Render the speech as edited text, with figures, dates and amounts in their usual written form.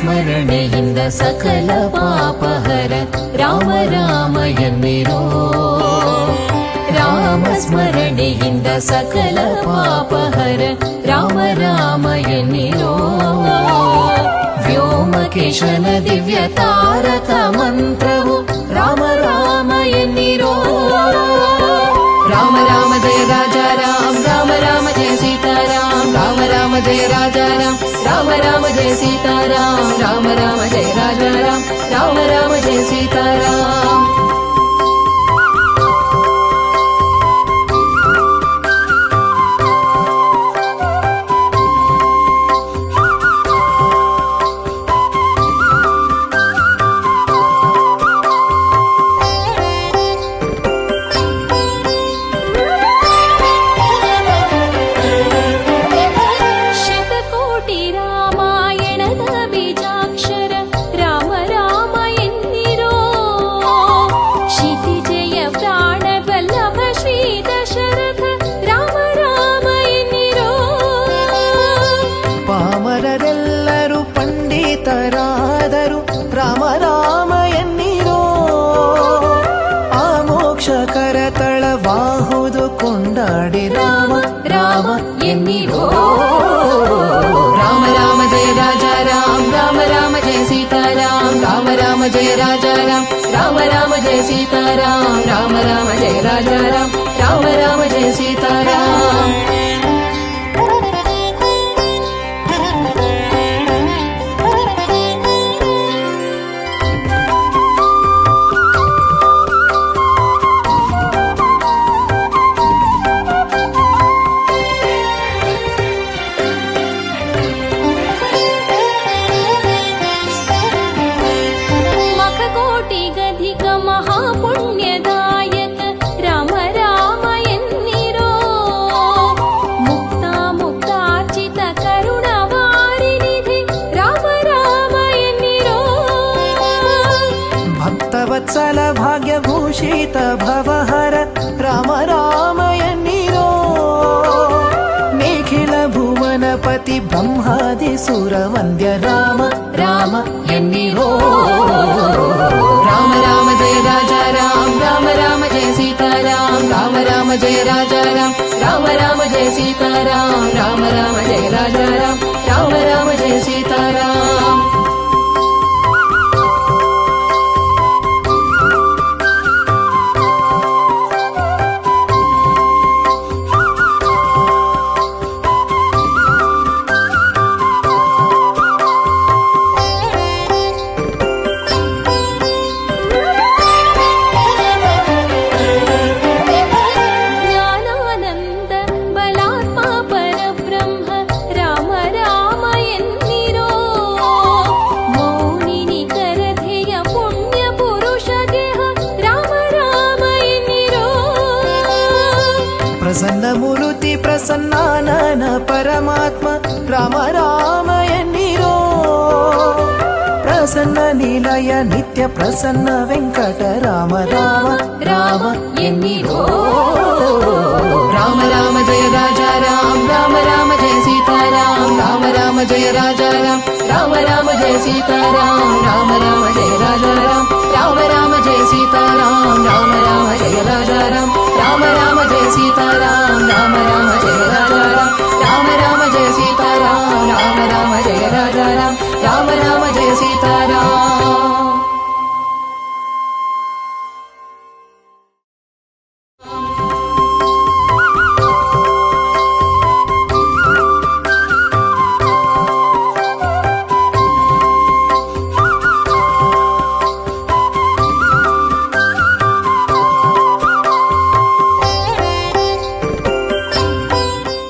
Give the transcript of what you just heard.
ಸ್ಮರಣೆಯಿಂದ ಸಕಲ ಪಾಪಹರ ರಾಮ ರಾಮ ಎನ್ನಿರೋ ರಾಮ ಸ್ಮರಣೆಯಿಂದ ಸಕಲ ಪಾಪಹರ ರಾಮ ರಾಮ ಎನ್ನಿರೋ ವ್ಯೋಮಕೇಶನ ದಿವ್ಯ ತಾರಕ ಮಂತ್ರವು ರಾಮ ರಾಮ ಎನ್ನಿರೋ ರಾಮ ರಾಮ ಜಯ ರಾಜಾ ರಾಮ ರಾಮ ರಾಮ ಜಯ ಸೀತಾರಾಮ ರಾಮ ರಾಮ ಜಯ ರಾಜಾ ರಾಮ ರಾಮ ರಾಮ ಜಯ ಸೀತಾರಾಮ ರಾಮ ರಾಮ ಜಯ ರಾಜಾ ರಾಮ ರಾಮ ಜಯ ಸೀತಾರಾಮ ರಾಮ ರಾಮ ಎನ್ನಿರೋ ಆ ಮೋಕ್ಷ ಕರತಳವಾಹುದು ಕೊಂಡಾಡಿ ರಾಮ ರಾಮ ಎನ್ನಿರೋ ರಾಮ ರಾಮ ಜಯ ರಾಜಾ ರಾಮ ರಾಮ ರಾಮ ಜಯ ಸೀತಾರಾಮ ರಾಮ ರಾಮ ಜಯ ರಾಜಾ ರಾಮ ರಾಮ ಜಯ ಸೀತಾರಾಮ ರಾಮ ರಾಮ ಜಯ ರಾಜಾ ರಾಮ ರಾಮ ಜಯ ಸೀತಾರಾಮ वत्सल भाग्यभूषित भवहर राम राम एन्निरो निखिल भुवनपति ब्रह्मादि सुर वन्द्य राम राम एन्निरो राम राम जय राजा राम राम राम जय सीताराम राम राम जय राजा राम राम जय सीताराम राम राम जय राजा राम राम जय सीताराम प्रसन्न मूर्ति प्रसन्नानन परमात्मा राम राम एन्निरो प्रसन्न निलय नित्य प्रसन्न वेंकट राम राम राम एन्निरो राम राम जय राजा राम राम राम जय सीताराम राम राम जय राजा राम राम जय सीताराम राम राम जय राजा राम राम जय सीताराम राम राम जय राजा राम राम जय सीताराम राम राम